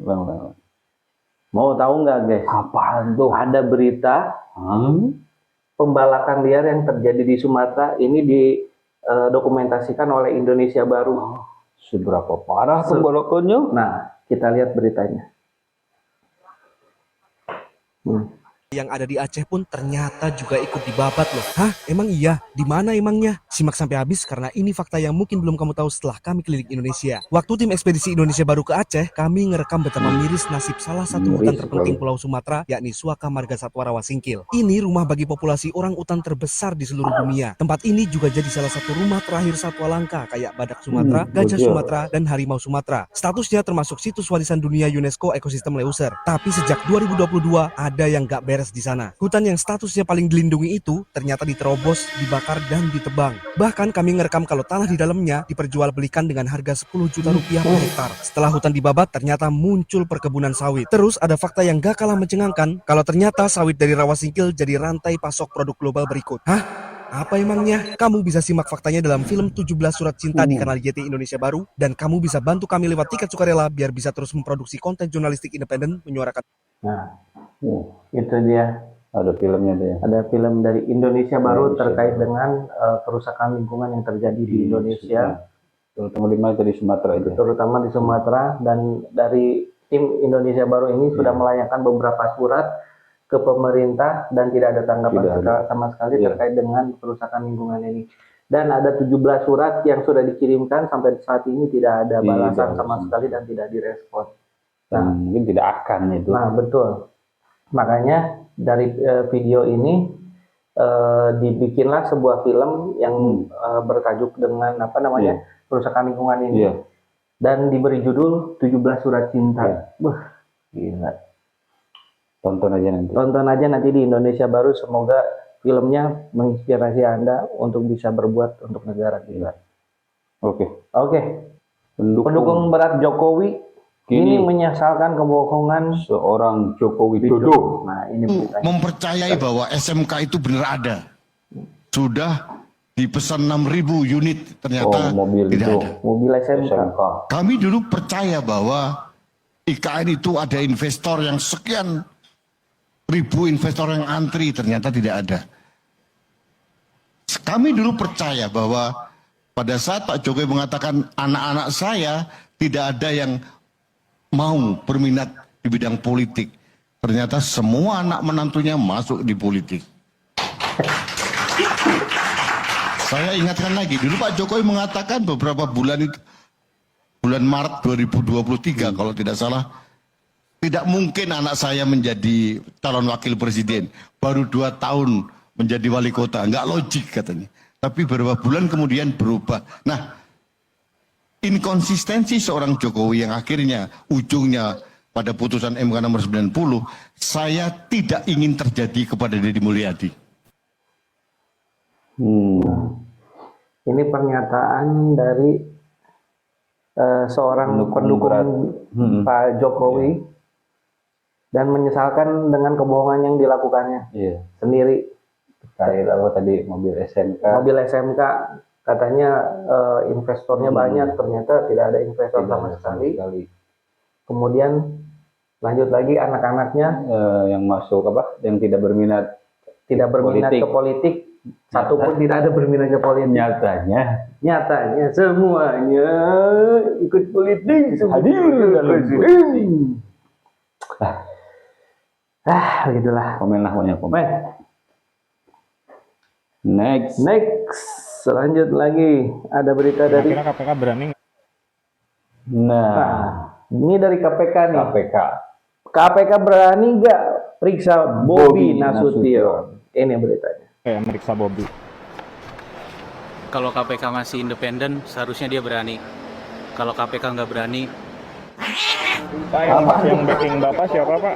Bang. Mau tahu nggak guys? Apaan tuh? Ada berita pembalakan liar yang terjadi di Sumatera ini didokumentasikan oleh Indonesia Baru. Seberapa parah pembalakannya? Nah, kita lihat beritanya. Yang ada di Aceh pun ternyata juga ikut dibabat loh. Hah? Emang iya? Di mana emangnya? Simak sampai habis karena ini fakta yang mungkin belum kamu tahu setelah kami keliling Indonesia. Waktu tim ekspedisi Indonesia Baru ke Aceh, kami ngerekam betapa miris nasib salah satu hutan terpenting Pulau Sumatera, yakni Suaka Margasatwa Rawasingkil. Ini rumah bagi populasi orang utan terbesar di seluruh dunia. Tempat ini juga jadi salah satu rumah terakhir satwa langka kayak badak Sumatera, gajah Sumatera, dan harimau Sumatera. Statusnya termasuk situs warisan dunia UNESCO ekosistem Leuser. Tapi sejak 2022 ada yang gak beres di sana. Hutan yang statusnya paling dilindungi itu ternyata diterobos, dibakar, dan ditebang. Bahkan kami ngerekam kalau tanah di dalamnya diperjualbelikan dengan harga 10 juta rupiah per hektar. Setelah hutan dibabat, ternyata muncul perkebunan sawit. Terus ada fakta yang gak kalah mencengangkan, kalau ternyata sawit dari Rawasingkil jadi rantai pasok produk global berikut. Hah? Apa emangnya? Kamu bisa simak faktanya dalam film 17 Surat Cinta di kanal YT Indonesia Baru, dan kamu bisa bantu kami lewat tiket sukarela biar bisa terus memproduksi konten jurnalistik independen menyuarakan. Nah, itu dia. Ada filmnya tuh ya. Ada film dari Indonesia Baru terkait dengan kerusakan lingkungan yang terjadi di Indonesia. Terutama di Sumatera itu. Terutama di Sumatera, dan dari tim Indonesia Baru ini sudah melayangkan beberapa surat ke pemerintah dan tidak ada tanggapan sama sekali terkait dengan kerusakan lingkungan ini. Dan ada 17 surat yang sudah dikirimkan, sampai saat ini tidak ada balasan sama sekali dan tidak direspon. Nah, mungkin tidak akan itu. Nah, betul. Makanya dari video ini dibikinlah sebuah film yang bertajuk dengan kerusakan lingkungan ini. Dan diberi judul 17 Surat Cinta. Wah, gila. Tonton aja nanti di Indonesia Baru. Semoga filmnya menginspirasi Anda untuk bisa berbuat untuk negara kita. Oke. Pendukung berat Jokowi ini menyesalkan kebohongan seorang Joko Widodo. Nah, ini beritanya. Mempercayai bahwa SMK itu benar ada. Sudah dipesan 6.000 unit, ternyata tidak ada. Mobil SMK. Kami dulu percaya bahwa IKN itu ada investor yang sekian ribu investor yang antri, ternyata tidak ada. Kami dulu percaya bahwa pada saat Pak Jokowi mengatakan anak-anak saya tidak ada yang mau berminat di bidang politik, ternyata semua anak menantunya masuk di politik. Saya ingatkan lagi, dulu Pak Jokowi mengatakan beberapa bulan itu, bulan Maret 2023 kalau tidak salah, tidak mungkin anak saya menjadi calon wakil presiden, baru 2 tahun menjadi wali kota, nggak logik katanya. Tapi beberapa bulan kemudian berubah. Nah, inkonsistensi seorang Jokowi yang akhirnya ujungnya pada putusan MK nomor 90, saya tidak ingin terjadi kepada Deddy Mulyadi. Ini pernyataan dari seorang pendukung Pak Jokowi dan menyesalkan dengan kebohongan yang dilakukannya sendiri. Terkait tadi mobil SMK. Mobil SMK katanya investornya banyak, ternyata tidak ada investor sama sekali. Kemudian lanjut lagi anak-anaknya yang masuk yang tidak berminat ke politik. Satu pun tidak ada berminat ke politik. Nyatanya semuanya ikut politik, hadir dalam politik. Begitulah. Komen. Next. Lanjut lagi. Ada berita dari KPK berani. Nah, ini dari KPK nih. KPK berani nggak periksa Bobi Nasution? Ini beritanya. Meriksa Bobi. Kalau KPK masih independen, seharusnya dia berani. Kalau KPK nggak berani, Pak, yang backing Bapak siapa, Pak?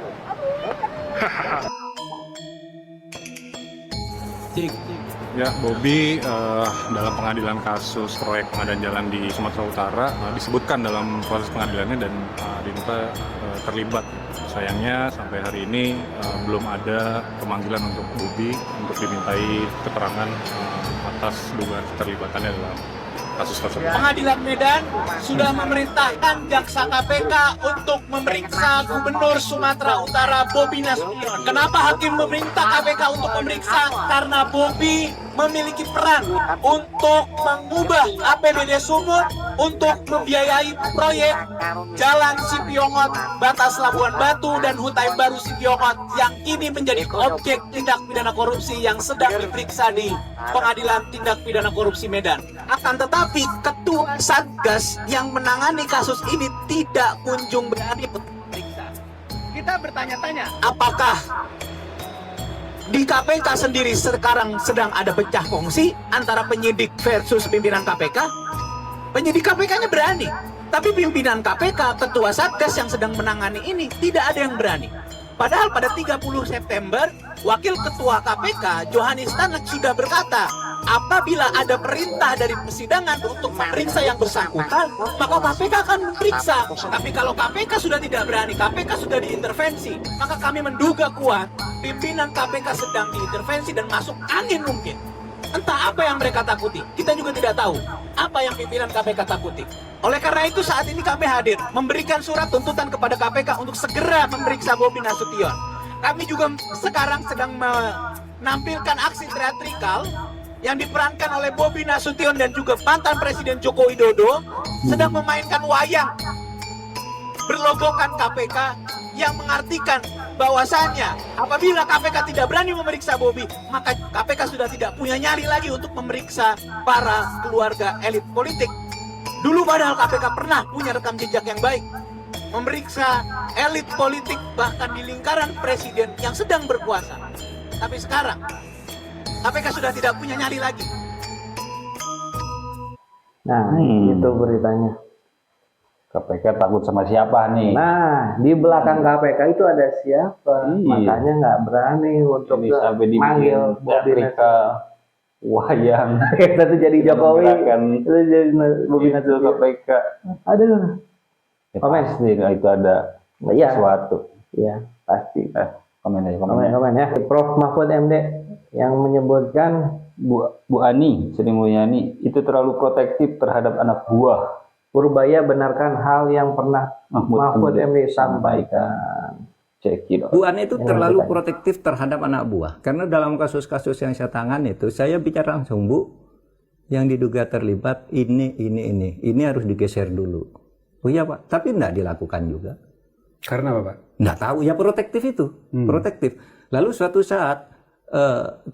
Ya, Bobi dalam pengadilan kasus proyek pengadaan jalan di Sumatera Utara disebutkan dalam proses pengadilannya dan diminta terlibat. Sayangnya sampai hari ini belum ada pemanggilan untuk Bobi untuk dimintai keterangan atas dugaan keterlibatannya dalam kasus tersebut. Pengadilan Medan sudah memerintahkan jaksa KPK untuk memeriksa Gubernur Sumatera Utara Bobi Nasution. Kenapa hakim memerintah KPK untuk memeriksa? Karena Bobi memiliki peran untuk mengubah APBD Sumut untuk membiayai proyek Jalan Sipiongot, Batas Labuan Batu, dan Hutai Baru Sipiongot yang kini menjadi objek tindak pidana korupsi yang sedang diperiksa di Pengadilan Tindak Pidana Korupsi Medan. Akan tetapi Ketua Satgas yang menangani kasus ini tidak kunjung berani diperiksa. Kita bertanya-tanya, apakah di KPK sendiri sekarang sedang ada pecah kongsi antara penyidik versus pimpinan KPK? Penyidik KPK-nya berani, tapi pimpinan KPK, Ketua Satgas yang sedang menangani ini tidak ada yang berani. Padahal pada 30 September, Wakil Ketua KPK, Johanis Tanak sudah berkata, apabila ada perintah dari persidangan untuk memeriksa yang bersangkutan, maka KPK akan memeriksa. Tapi kalau KPK sudah tidak berani, KPK sudah diintervensi, maka kami menduga kuat pimpinan KPK sedang diintervensi dan masuk angin mungkin. Entah apa yang mereka takuti, kita juga tidak tahu apa yang pimpinan KPK takuti. Oleh karena itu saat ini kami hadir memberikan surat tuntutan kepada KPK untuk segera memeriksa Bobi Nasution. Kami juga sekarang sedang menampilkan aksi teatrikal yang diperankan oleh Bobi Nasution dan juga mantan Presiden Joko Widodo sedang memainkan wayang berlogokan KPK yang mengartikan bahwasannya apabila KPK tidak berani memeriksa Bobi, maka KPK sudah tidak punya nyali lagi untuk memeriksa para keluarga elit politik. Dulu padahal KPK pernah punya rekam jejak yang baik, memeriksa elit politik bahkan di lingkaran presiden yang sedang berkuasa. Tapi sekarang KPK sudah tidak punya nyali lagi. Nah, itu beritanya. KPK takut sama siapa nih? Nah, di belakang KPK itu ada siapa? Iya. Makanya nggak berani untuk Ini sampai manggil dibikin Bobi Afrika wayang. Kita tuh jadi Jokowi, Menggerakkan itu jadi Bobi itu Nasution. KPK. Aduh, Ya, Komen. pasti itu ada iya, sesuatu. iya pasti. Komen aja, komen aja. Komen ya. Prof Mahfud MD yang menyebutkan Bu Ani Sri Mulyani itu terlalu protektif terhadap anak buah. Purbaya benarkan hal yang pernah Mahfud MD sampaikan. Cekidot. Bu Ani itu Ya, terlalu betul. protektif terhadap anak buah. Karena dalam kasus-kasus yang saya tangani itu, saya bicara langsung, Bu, yang diduga terlibat ini harus digeser dulu. Oh iya Pak, tapi tidak dilakukan juga. Karena apa Pak? Nggak tahu, ya protektif itu, protektif. Lalu suatu saat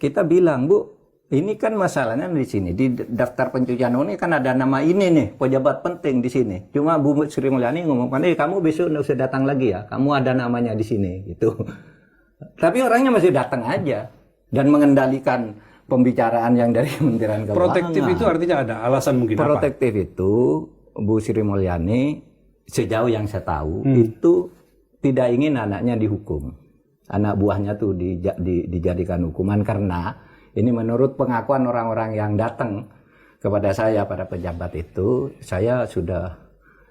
kita bilang, Bu, ini kan masalahnya di sini, di daftar pencucian uang ini kan ada nama ini nih, pejabat penting di sini. Cuma Bu Sri Mulyani ngomongkan, kamu besok nggak usah datang lagi ya, kamu ada namanya di sini, gitu. Tapi orangnya masih datang aja dan mengendalikan pembicaraan yang dari Kementerian Keuangan. Protektif itu artinya ada alasan mungkin apa? Protektif itu Bu Sri Mulyani sejauh yang saya tahu itu tidak ingin anaknya dihukum, anak buahnya tuh dijadikan hukuman karena ini menurut pengakuan orang-orang yang datang kepada saya pada pejabat itu, saya sudah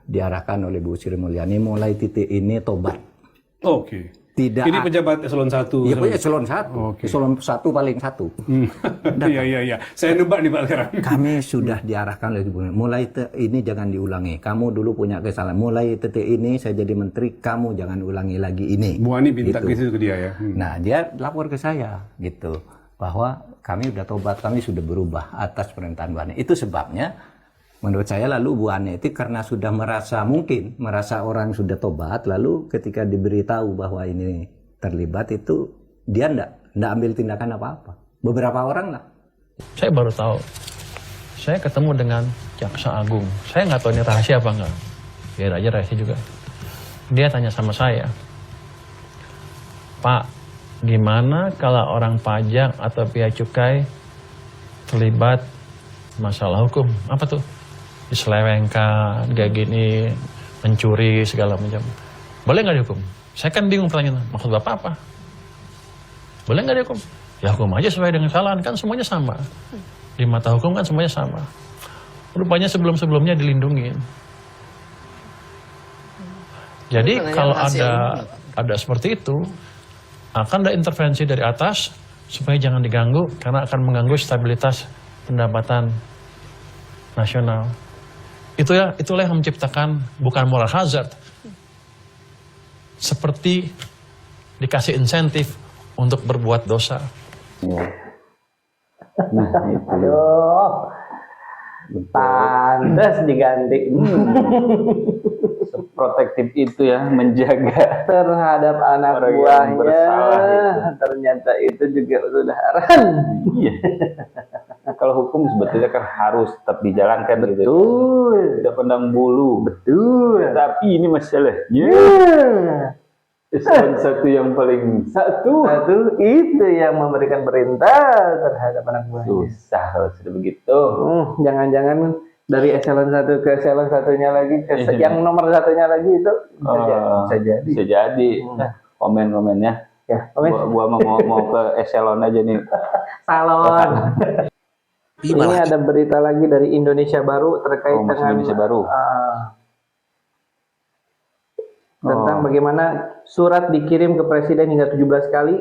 diarahkan oleh Bu Sri Mulyani mulai titik ini tobat. Oke. Tidak. Ini pejabat eselon 1. Iya, eselon 1. Oke. Eselon 1 paling 1. Iya. Saya nebak nih Pak sekarang. Kami sudah diarahkan oleh Bu mulai ini jangan diulangi. Kamu dulu punya kesalahan. Mulai titik ini saya jadi menteri, kamu jangan ulangi lagi ini. Bu Ani minta gitu. ke dia ya. Nah, dia lapor ke saya gitu bahwa kami sudah tobat, kami sudah berubah atas perintahan Bu Ani. Itu sebabnya menurut saya lalu Bu Ani itu karena sudah merasa orang sudah tobat, lalu ketika diberitahu bahwa ini terlibat itu dia enggak ambil tindakan apa-apa. Beberapa orang lah. Saya baru tahu. Saya ketemu dengan Jaksa Agung. Saya nggak tahu ini rahasia apa enggak. Biar aja rahasia juga. Dia tanya sama saya, Pak, gimana kalau orang pajak atau bea cukai terlibat masalah hukum? Apa tuh? Diselewengkan, kayak gini, mencuri, segala macam. Boleh nggak dihukum? Saya kan bingung pertanyaan, maksud Bapak apa? Boleh nggak dihukum? Ya hukum aja sesuai dengan kesalahan, kan semuanya sama. Di mata hukum kan semuanya sama. Rupanya sebelum-sebelumnya dilindungi. Jadi kalau ada seperti itu, akan ada intervensi dari atas supaya jangan diganggu karena akan mengganggu stabilitas pendapatan nasional. Itulah yang menciptakan bukan moral hazard. Seperti dikasih insentif untuk berbuat dosa. Ya. Nah, itu. Aduh, pantas diganti. Protektif itu ya, menjaga Terhadap anak orang yang buahnya, bersalah itu. ternyata itu juga sudah haram. Iya. Nah, kalau hukum sebetulnya kan harus tetap dijalankan gitu. Betul. Tidak pandang bulu. Betul. Tapi ini masalahnya. Ya. Eselon satu yang paling Satu itu yang memberikan perintah terhadap anak buahnya. susah kalau sudah begitu. Jangan-jangan dari eselon 1 ke eselon satunya lagi, ke yang nomor satunya lagi itu bisa jadi. Bisa jadi. Nah, komen-komennya. Ya, komen. Gua mau ke eselon aja nih. Salon. Ini ada berita lagi dari Indonesia Baru terkait Masih dengan Indonesia Baru. tentang bagaimana surat dikirim ke presiden hingga 17 kali,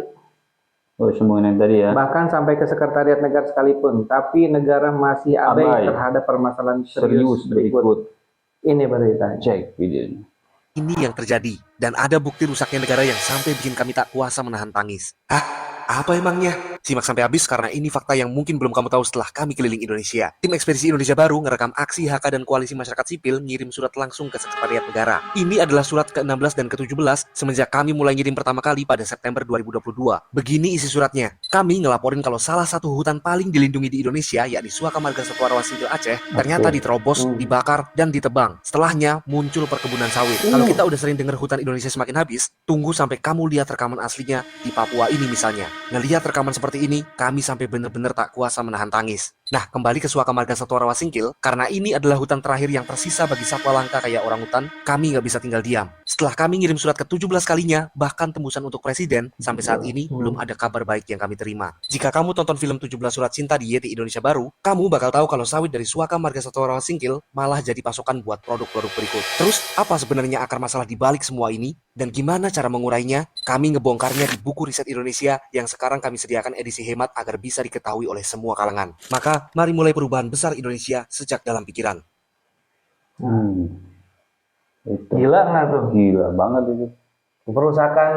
Semua yang tadi ya. bahkan sampai ke sekretariat negara sekalipun, tapi negara masih abai terhadap permasalahan serius berikut. Ini beritanya. Cek videonya. Ini yang terjadi, dan ada bukti rusaknya negara yang sampai bikin kami tak kuasa menahan tangis. Hah? Apa emangnya? Simak sampai habis karena ini fakta yang mungkin belum kamu tahu setelah kami keliling Indonesia. Tim Ekspedisi Indonesia Baru ngerekam aksi HK dan Koalisi Masyarakat Sipil ngirim surat langsung ke Sekretariat Negara. Ini adalah surat ke-16 dan ke-17 semenjak kami mulai ngirim pertama kali pada September 2022. Begini isi suratnya. Kami ngelaporin kalau salah satu hutan paling dilindungi di Indonesia, yakni Suaka Marga Satwa Rawasingkil Aceh, ternyata diterobos, dibakar, dan ditebang. Setelahnya muncul perkebunan sawit. Kalau kita udah sering dengar hutan Indonesia semakin habis, tunggu sampai kamu lihat rekaman aslinya di Papua ini misalnya. Ngelihat rekaman seperti ini, kami sampai bener-bener tak kuasa menahan tangis. Nah, kembali ke Suaka Marga Satwa Rawasingkil, karena ini adalah hutan terakhir yang tersisa bagi satwa langka kayak orangutan, kami nggak bisa tinggal diam. Setelah kami ngirim surat ke-17 kalinya, bahkan tembusan untuk presiden, sampai saat ini belum ada kabar baik yang kami terima. Jika kamu tonton film 17 Surat Cinta di Yeti Indonesia Baru, kamu bakal tahu kalau sawit dari Suaka Marga Satwa Rawasingkil malah jadi pasokan buat produk-produk berikut. Terus, apa sebenarnya akar masalah di balik semua ini? Dan gimana cara mengurainya? Kami ngebongkarnya di buku riset Indonesia yang sekarang kami sediakan edisi hemat agar bisa diketahui oleh semua kalangan. Maka, mari mulai perubahan besar Indonesia sejak dalam pikiran. Itu. Gila nggak tuh? Gila banget itu. Perusakan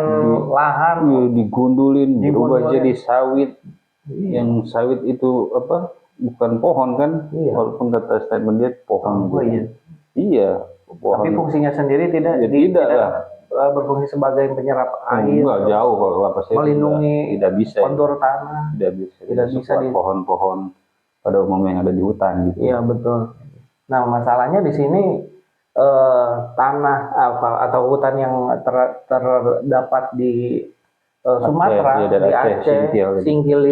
lahan. Digundulin, berubah Digundulin. jadi sawit. Yang sawit itu apa? Bukan pohon kan? Walaupun kata statement dia pohon. Iya, pohon. Tapi fungsinya sendiri tidak Ya, tidak lah. Berfungsi sebagai penyerap air, Enggak jauh kalau apa sih? melindungi Tidak bisa. kontur tanah. Tidak bisa. Tidak bisa Support pohon-pohon pada umumnya yang ada di hutan gitu. Iya betul. Nah masalahnya di sini tanah atau hutan yang terdapat di Sumatera, iya, dari di Aceh, Aceh, Singkil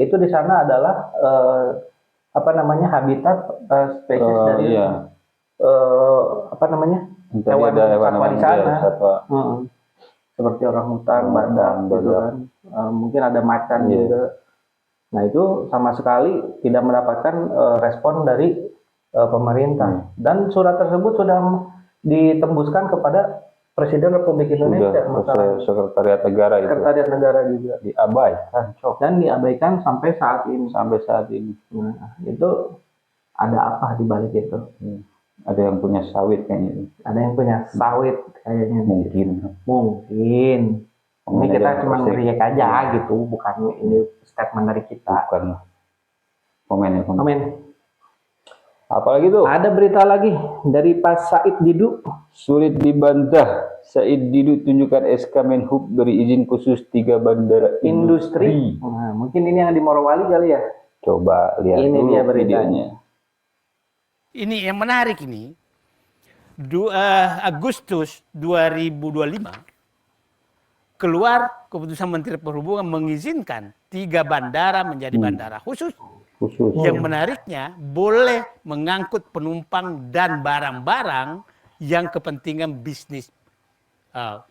itu di sana adalah habitat spesies dari hewan satwa di sana. Seperti orang hutan, badak, gitu kan. Mungkin ada macan juga. Nah itu sama sekali tidak mendapatkan respon dari pemerintah. Dan surat tersebut sudah ditembuskan kepada Presiden Republik Indonesia. Sekretariat Negara itu. Sekretariat Negara juga. Diabaikan. Dan diabaikan sampai saat ini. Nah itu ada apa di balik itu? Ada yang punya sawit kayaknya. Ada yang punya sawit kayaknya. Mungkin. Ini kita cuma ngeriak aja gitu, bukan ini statement dari kita. Bukan. Komen. Apalagi tuh? Ada berita lagi dari Pak Said Didu. Sulit dibantah. Said Didu tunjukkan SK Menhub beri izin khusus 3 bandara industri. Nah, mungkin ini yang di Morowali kali ya. Coba lihat ini dulu dia videonya. Ini yang menarik ini. Agustus 2025 keluar keputusan Menteri Perhubungan mengizinkan 3 bandara menjadi bandara khusus. Yang menariknya boleh mengangkut penumpang dan barang-barang yang kepentingan bisnis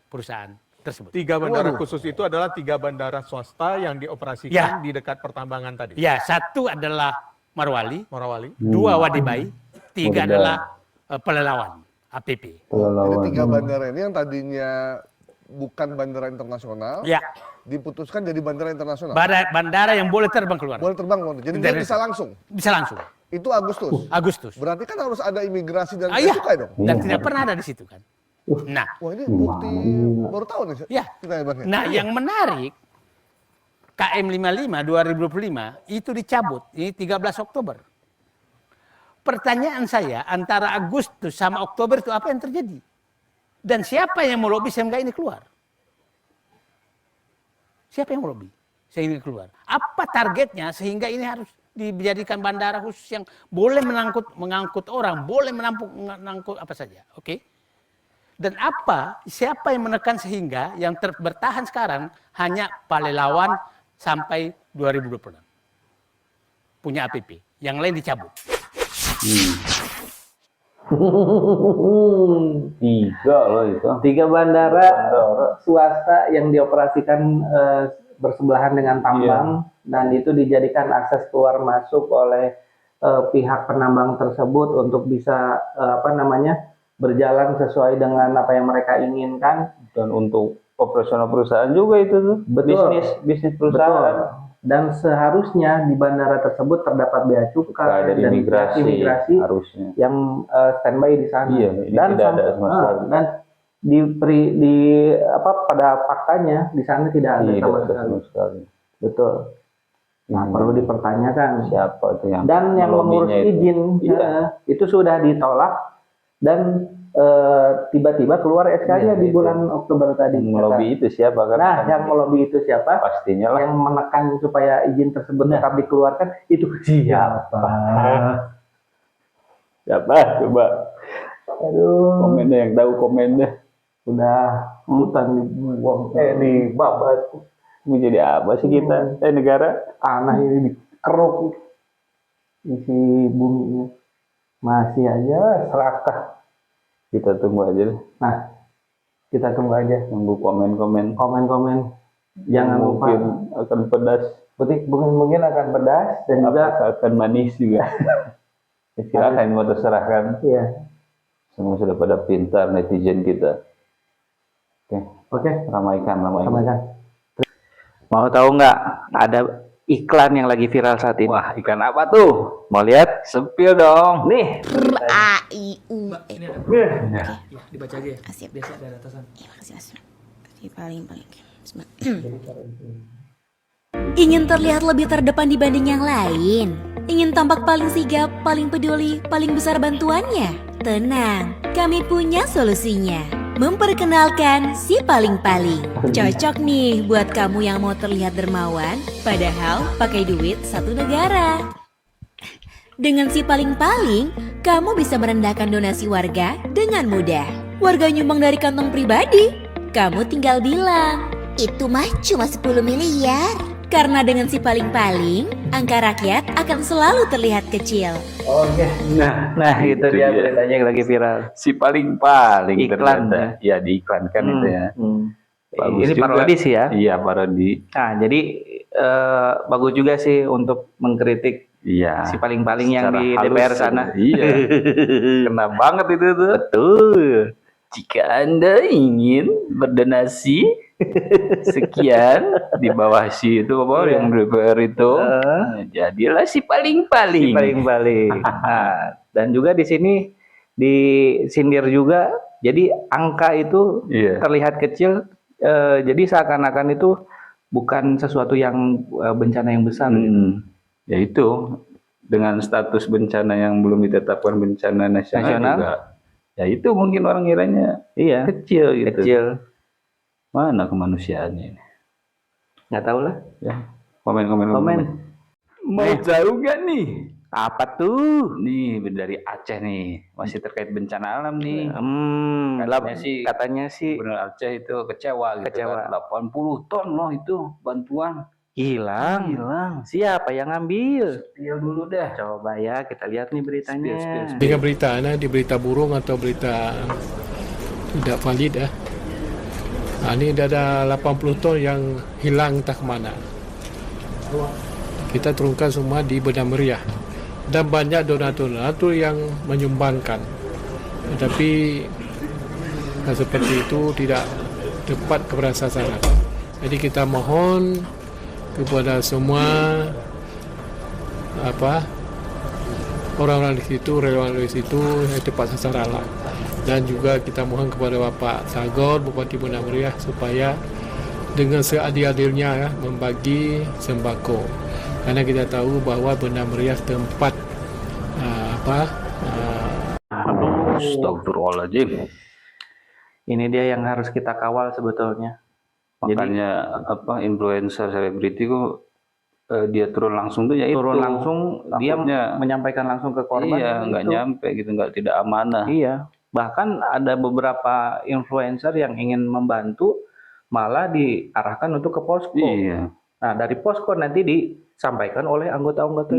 perusahaan tersebut. 3 bandara khusus itu adalah 3 bandara swasta yang dioperasikan di dekat pertambangan tadi. Ya, 1 adalah Morowali, 2 Wadibai, 3 adalah Pelalawan, APP. Jadi 3 bandara ini yang tadinya bukan bandara internasional, diputuskan jadi bandara internasional. Bandara yang boleh terbang keluar. Boleh terbang, jadi dia bisa langsung. Bisa langsung. Itu Agustus. Agustus. Berarti kan harus ada imigrasi dan Iya. cukai dong. Dan tidak pernah ada di situ kan. Nah, Wah ini bukti baru tahu nih. ya. Kita hebatnya. Nah, yang menarik KM 55 2025 itu dicabut. Ini 13 Oktober. Pertanyaan saya, antara Agustus sama Oktober itu apa yang terjadi? Dan siapa yang melobi sehingga ini keluar? Siapa yang melobi sehingga ini keluar? Apa targetnya sehingga ini harus dijadikan bandara khusus yang boleh mengangkut orang, boleh mengangkut apa saja, oke? Dan siapa yang menekan sehingga yang bertahan sekarang hanya Palelawan sampai 2026 punya APP, yang lain dicabut. 3 loh itu. 3 bandara swasta yang dioperasikan bersebelahan dengan tambang dan itu dijadikan akses keluar masuk oleh pihak penambang tersebut untuk bisa berjalan sesuai dengan apa yang mereka inginkan, Dan untuk operasional perusahaan juga itu tuh. Betul. Bisnis perusahaan. Betul. Dan seharusnya di bandara tersebut terdapat bea cukai Dari dan imigrasi harusnya. yang standby di sana. Iya, ini tidak ada sama sekali. Dan pada faktanya di sana tidak ada sama sekali. Betul. Nah, perlu dipertanyakan siapa itu yang dan yang mengurus izin itu sudah ditolak dan tiba-tiba keluar SK-nya di bulan Oktober tadi. Melobi itu siapa kan? Nah, yang melobi itu siapa? Pastinya lah. Yang menekan supaya izin tersebut tetap dikeluarkan itu siapa? Siapa? Coba. Aduh. Komennya yang tahu komennya. Udah hutan dibuang, dibabat. Mau jadi apa sih kita? Negara? Tanah ini dikeruk isi buminya. Masih aja serakah. Kita tunggu aja deh. Nah, kita tunggu aja. Tunggu komen-komen. Komen-komen. Jangan lupa. Mungkin akan pedas. Mungkin akan pedas dan juga akan manis juga. Silakan mau terserahkan. Iya. Semua sudah pada pintar netizen kita. Oke. Ramaikan. Mau tahu nggak ada iklan yang lagi viral saat ini? Wah, iklan apa tuh? Mau lihat? Sepil dong. Nih. A-I-U-E. Dibaca aja ya. Siap. Biasa ada atasan. Iya, makasih Mas. Paling. Ingin terlihat lebih terdepan dibanding yang lain? Ingin tampak paling sigap, paling peduli, paling besar bantuannya? Tenang, kami punya solusinya. Memperkenalkan si paling-paling. Cocok nih buat kamu yang mau terlihat dermawan, padahal pakai duit satu negara. Dengan si paling-paling, kamu bisa merendahkan donasi warga dengan mudah. Warga nyumbang dari kantong pribadi, kamu tinggal bilang, itu mah cuma 10 miliar. Karena dengan si paling-paling, angka rakyat akan selalu terlihat kecil. Oke. Nah itu dia beritanya yang lagi viral. Si paling-paling Iklan ternyata. Ya diiklankan itu ya. Bagus Ini juga. parodi sih ya. Iya, parodi. Nah, jadi bagus juga sih untuk mengkritik Iya. si paling-paling yang Secara di halus, DPR sana. Iya. Kena banget itu tuh. Betul. Jika Anda ingin berdonasi sekian di bawah si itu apa yang DPR itu, jadilah si paling-paling. Si paling-paling. Nah, dan juga di sini disindir juga. Jadi angka itu terlihat kecil. Jadi seakan-akan itu bukan sesuatu yang bencana yang besar. Ya itu dengan status bencana yang belum ditetapkan bencana nasional. Juga, ya itu mungkin orang kiranya kecil gitu. Kecil. Mana kemanusiaannya ini? Nggak tahu lah. Ya. Komen. Mau tahu nggak nih? Apa tuh? Nih dari Aceh nih, masih terkait bencana alam nih. Katanya sih benar Aceh itu kecewa gitu kan. 80 ton loh itu bantuan. Hilang. Siapa yang ngambil? Spill dulu deh. Coba ya kita lihat nih beritanya. Dengan berita di berita burung atau berita tidak valid ya. Nah, ini ada 80 ton yang hilang entah kemana. Kita turunkan semua di Banda Meriah. Dan banyak donatur yang menyumbangkan. Tetapi seperti itu tidak tepat kepada sasaran. Jadi kita mohon kepada semua orang-orang di situ, relawan di situ tepat sasaran lah. Dan juga kita mohon kepada Bapak Sagor, Bupati Banda Meriah supaya dengan seadil-adilnya ya, membagi sembako. Karena kita tahu bahwa Banda Meriah tempat Astagfirullahaladzim. Ini dia yang harus kita kawal sebetulnya. Makanya influencer selebriti kok dia turun langsung tuh ya turun langsung, dia menyampaikan langsung ke korban. Iya, nggak nyampe gitu, nggak tidak amanah. Iya, bahkan ada beberapa influencer yang ingin membantu malah diarahkan untuk ke posko. Iya. Nah, dari posko nanti disampaikan oleh anggota-anggota.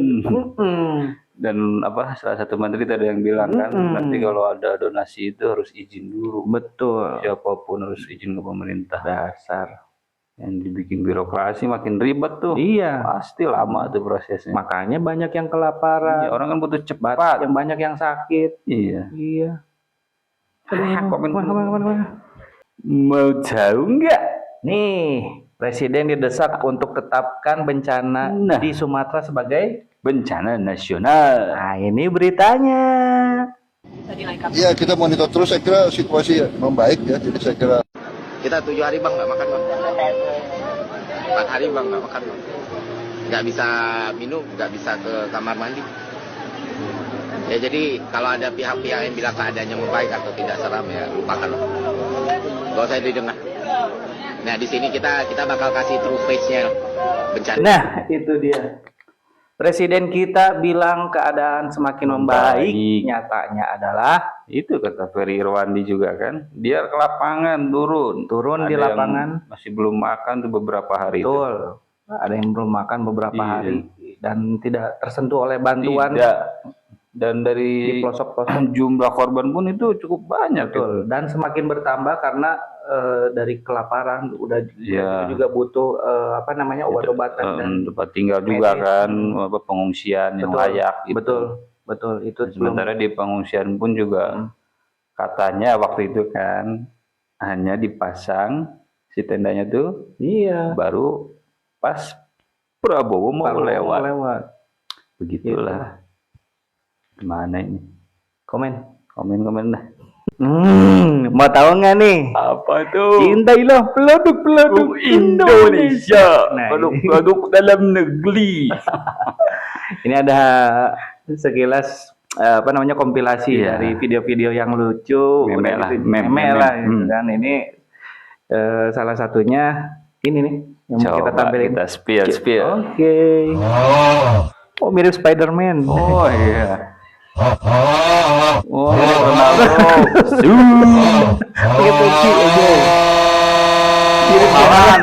Dan salah satu menteri tadi yang bilang kan nanti kalau ada donasi itu harus izin dulu. Betul. Siapapun harus izin ke pemerintah. Dasar. Yang dibikin birokrasi makin ribet tuh. Iya. Pasti lama tuh prosesnya. Makanya banyak yang kelaparan. Iya, orang kan butuh cepat. Yang banyak yang sakit. Iya. Iya. Komen. Mau jauh nggak? Nih, Presiden didesak untuk tetapkan bencana di Sumatera sebagai bencana nasional. Nah, ini beritanya. Iya, kita monitor terus. Saya kira situasi membaik ya. Jadi saya kira kita 7 hari bang nggak makan bang, 4 hari bang nggak makan bang, nggak bisa minum, nggak bisa ke kamar mandi. Ya jadi kalau ada pihak-pihak yang bilang keadaannya membaik atau tidak seram ya lupakan, gak usah didengar. Nah di sini kita bakal kasih true face-nya bencana. Nah itu dia. Presiden kita bilang keadaan semakin membaik, nyatanya adalah itu kata Ferry Irwandi juga kan, dia ke lapangan turun di lapangan, masih belum makan tuh beberapa hari. Betul. Ada yang belum makan beberapa hari dan tidak tersentuh oleh bantuan. Tidak. Dan dari pelosok-pelosok jumlah korban pun itu cukup banyak. Betul. Dan semakin bertambah karena dari kelaparan juga butuh obat-obatan dan tempat tinggal juga kan, pengungsian yang layak gitu. Betul itu. Sementara di pengungsian pun juga katanya waktu itu kan hanya dipasang si tendanya tuh baru pas Prabowo mau lewat. Begitulah. Gimana ini? Komen dah. Mau tahu nggak nih? Apa tuh? Cintailah produk-produk Indonesia. Produk-produk dalam negeri. Ini ada sekilas kompilasi dari video-video yang lucu, meme lah gitu kan. Ini salah satunya ini nih yang mau kita tampilin. Kita spill. Oke. Oh mirip Spider-Man. Oh iya. Oh, Ronaldo. Pakai peci aja. Mirip Jalan.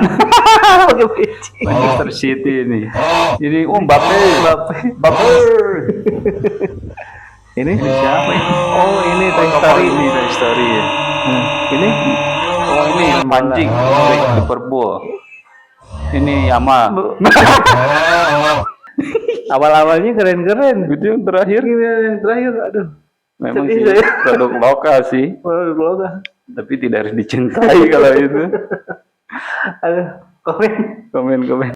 Pakai peci. Manchester City ini. Ini Mbappe. Ini siapa ini? Oh, ini Toy Story. Ini Toy Story ya. Ini? Oh, ini pancing Liverpool. Ini Yama. Awal-awalnya keren-keren. Itu yang terakhir. Aduh. Memang sih produk lokal sih. Produk lokal. Tapi tidak harus dicintai kalau itu. Aduh, komen.